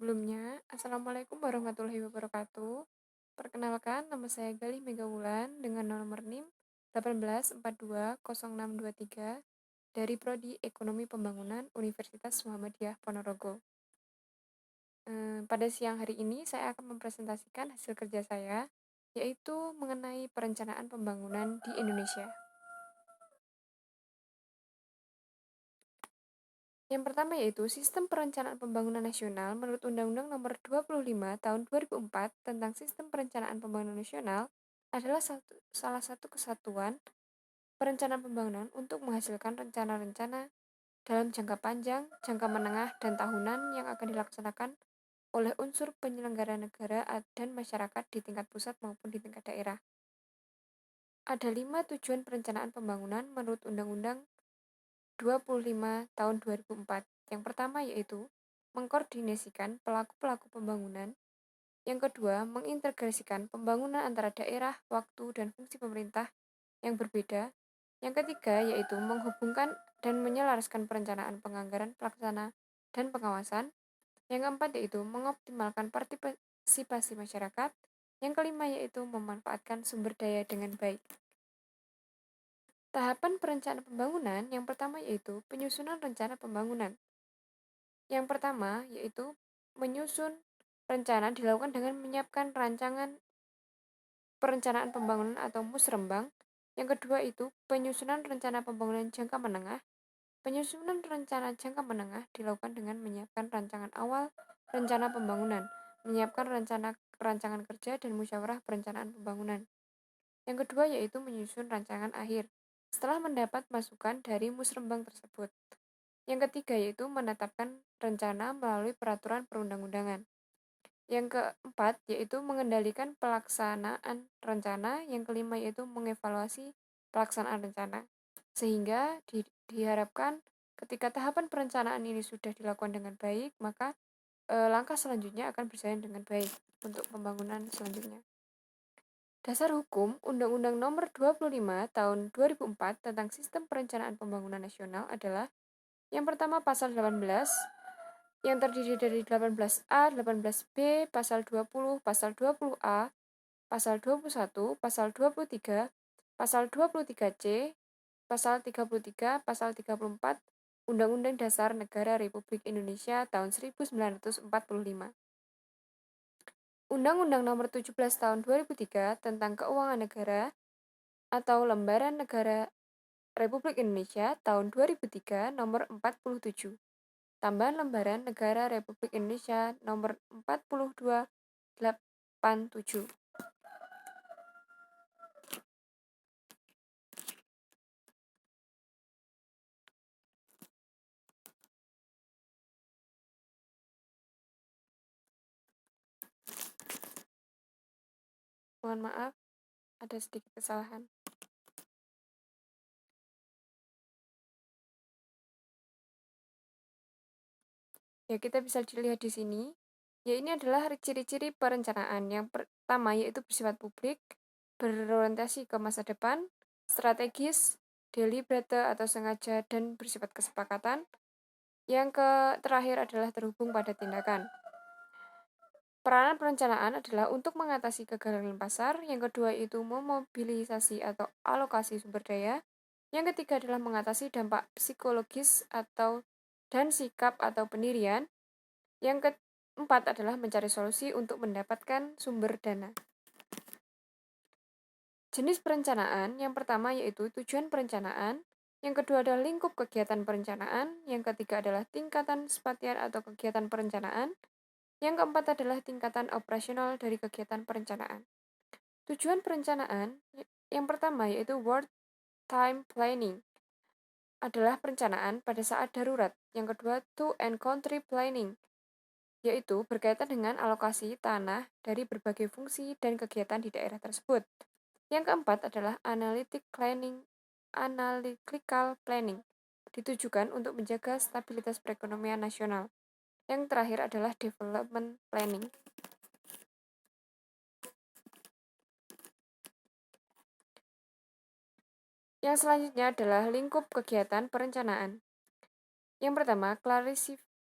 Sebelumnya, Assalamualaikum warahmatullahi wabarakatuh. Perkenalkan, nama saya Galih Megawulan dengan nomor NIM 18420623 dari Prodi Ekonomi Pembangunan Universitas Muhammadiyah Ponorogo. Pada siang hari ini saya akan mempresentasikan hasil kerja saya, yaitu mengenai perencanaan pembangunan di Indonesia. Yang pertama yaitu Sistem Perencanaan Pembangunan Nasional menurut Undang-Undang Nomor 25 Tahun 2004 tentang Sistem Perencanaan Pembangunan Nasional adalah salah satu kesatuan perencanaan pembangunan untuk menghasilkan rencana-rencana dalam jangka panjang, jangka menengah, dan tahunan yang akan dilaksanakan oleh unsur penyelenggara negara dan masyarakat di tingkat pusat maupun di tingkat daerah. Ada 5 tujuan perencanaan pembangunan menurut Undang-Undang 25 tahun 2004. Yang pertama yaitu mengkoordinasikan pelaku-pelaku pembangunan. Yang kedua, mengintegrasikan pembangunan antara daerah, waktu, dan fungsi pemerintah yang berbeda. Yang ketiga yaitu menghubungkan dan menyelaraskan perencanaan penganggaran pelaksana dan pengawasan. Yang keempat yaitu mengoptimalkan partisipasi masyarakat. Yang kelima yaitu memanfaatkan sumber daya dengan baik. Tahapan perencanaan pembangunan yang pertama yaitu penyusunan rencana pembangunan. Yang pertama yaitu menyusun rencana dilakukan dengan menyiapkan rancangan perencanaan pembangunan atau musrembang. Yang kedua itu penyusunan rencana pembangunan jangka menengah. Penyusunan rencana jangka menengah dilakukan dengan menyiapkan rancangan awal rencana pembangunan, menyiapkan rancangan kerja dan musyawarah perencanaan pembangunan. Yang kedua yaitu menyusun rancangan akhir setelah mendapat masukan dari musrembang tersebut. Yang ketiga yaitu menetapkan rencana melalui peraturan perundang-undangan. Yang keempat yaitu mengendalikan pelaksanaan rencana. Yang kelima yaitu mengevaluasi pelaksanaan rencana. Sehingga diharapkan ketika tahapan perencanaan ini sudah dilakukan dengan baik, maka langkah selanjutnya akan berjalan dengan baik untuk pembangunan selanjutnya. Dasar Hukum Undang-Undang Nomor 25 Tahun 2004 tentang Sistem Perencanaan Pembangunan Nasional adalah yang pertama pasal 18 yang terdiri dari 18A, 18B, pasal 20, pasal 20A, pasal 21, pasal 23, pasal 23C, pasal 33, pasal 34 Undang-Undang Dasar Negara Republik Indonesia tahun 1945. Undang-Undang Nomor 17 Tahun 2003 tentang Keuangan Negara atau Lembaran Negara Republik Indonesia tahun 2003 nomor 47. Tambahan Lembaran Negara Republik Indonesia nomor 4287. Mohon maaf, ada sedikit kesalahan. Ya, kita bisa dilihat di sini. Ya, ini adalah ciri-ciri perencanaan. Yang pertama yaitu bersifat publik, berorientasi ke masa depan, strategis, deliberate atau sengaja, dan bersifat kesepakatan. Yang terakhir adalah terhubung pada tindakan. Peranan perencanaan adalah untuk mengatasi kegagalan pasar. Yang kedua itu memobilisasi atau alokasi sumber daya. Yang ketiga adalah mengatasi dampak psikologis dan sikap atau pendirian. Yang keempat adalah mencari solusi untuk mendapatkan sumber dana. Jenis perencanaan yang pertama yaitu tujuan perencanaan. Yang kedua adalah lingkup kegiatan perencanaan. Yang ketiga adalah tingkatan spatial atau kegiatan perencanaan. Yang keempat adalah tingkatan operasional dari kegiatan perencanaan. Tujuan perencanaan yang pertama yaitu wartime planning adalah perencanaan pada saat darurat. Yang kedua to and country planning yaitu berkaitan dengan alokasi tanah dari berbagai fungsi dan kegiatan di daerah tersebut. Yang keempat adalah analytical planning ditujukan untuk menjaga stabilitas perekonomian nasional. Yang terakhir adalah development planning. Yang selanjutnya adalah lingkup kegiatan perencanaan. Yang pertama,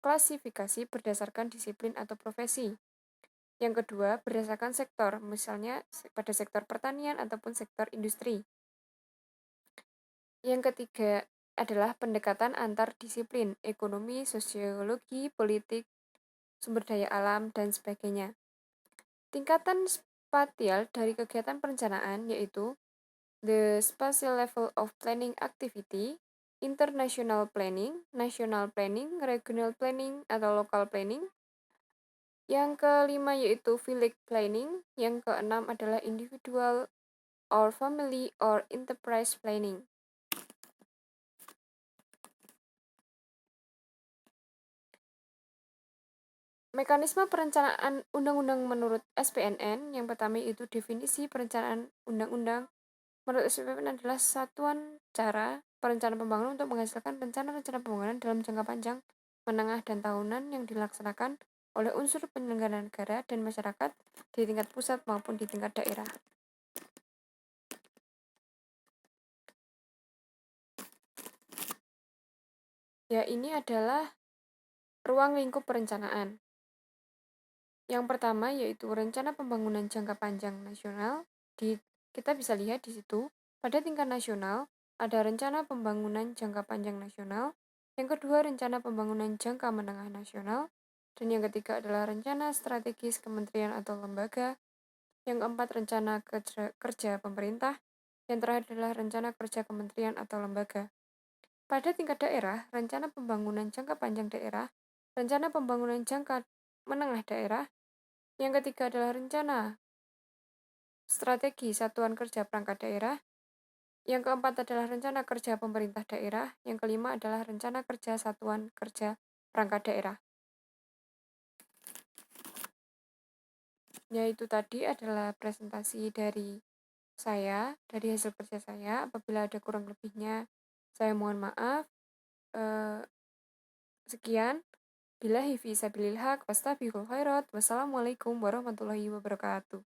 klasifikasi berdasarkan disiplin atau profesi. Yang kedua, berdasarkan sektor, misalnya pada sektor pertanian ataupun sektor industri. Yang ketiga adalah pendekatan antar disiplin, ekonomi, sosiologi, politik, sumber daya alam, dan sebagainya. Tingkatan spatial dari kegiatan perencanaan yaitu the spatial level of planning activity, international planning, national planning, regional planning atau local planning. Yang kelima yaitu village planning, yang keenam adalah individual or family or enterprise planning. Mekanisme perencanaan undang-undang menurut SPNN, yang pertama itu definisi perencanaan undang-undang. Menurut SPNN adalah satuan cara perencanaan pembangunan untuk menghasilkan rencana-rencana pembangunan dalam jangka panjang, menengah, dan tahunan yang dilaksanakan oleh unsur penyelenggara negara dan masyarakat di tingkat pusat maupun di tingkat daerah. Ya, ini adalah ruang lingkup perencanaan. Yang pertama yaitu rencana pembangunan jangka panjang nasional. Kita bisa lihat di situ, pada tingkat nasional ada rencana pembangunan jangka panjang nasional. Yang kedua, rencana pembangunan jangka menengah nasional. Dan yang ketiga adalah rencana strategis kementerian atau lembaga. Yang keempat, rencana kerja pemerintah. Yang terakhir adalah rencana kerja kementerian atau lembaga. Pada tingkat daerah, rencana pembangunan jangka panjang daerah, rencana pembangunan jangka menengah daerah. Yang ketiga adalah rencana strategi satuan kerja perangkat daerah. Yang keempat adalah rencana kerja pemerintah daerah. Yang kelima adalah rencana kerja satuan kerja perangkat daerah. Yaitu tadi adalah presentasi dari saya, dari hasil kerja saya. Apabila ada kurang lebihnya, saya mohon maaf. Sekian. Billahi fi sabilil haq, wastabiqul khairat. Wassalamualaikum warahmatullahi wabarakatuh.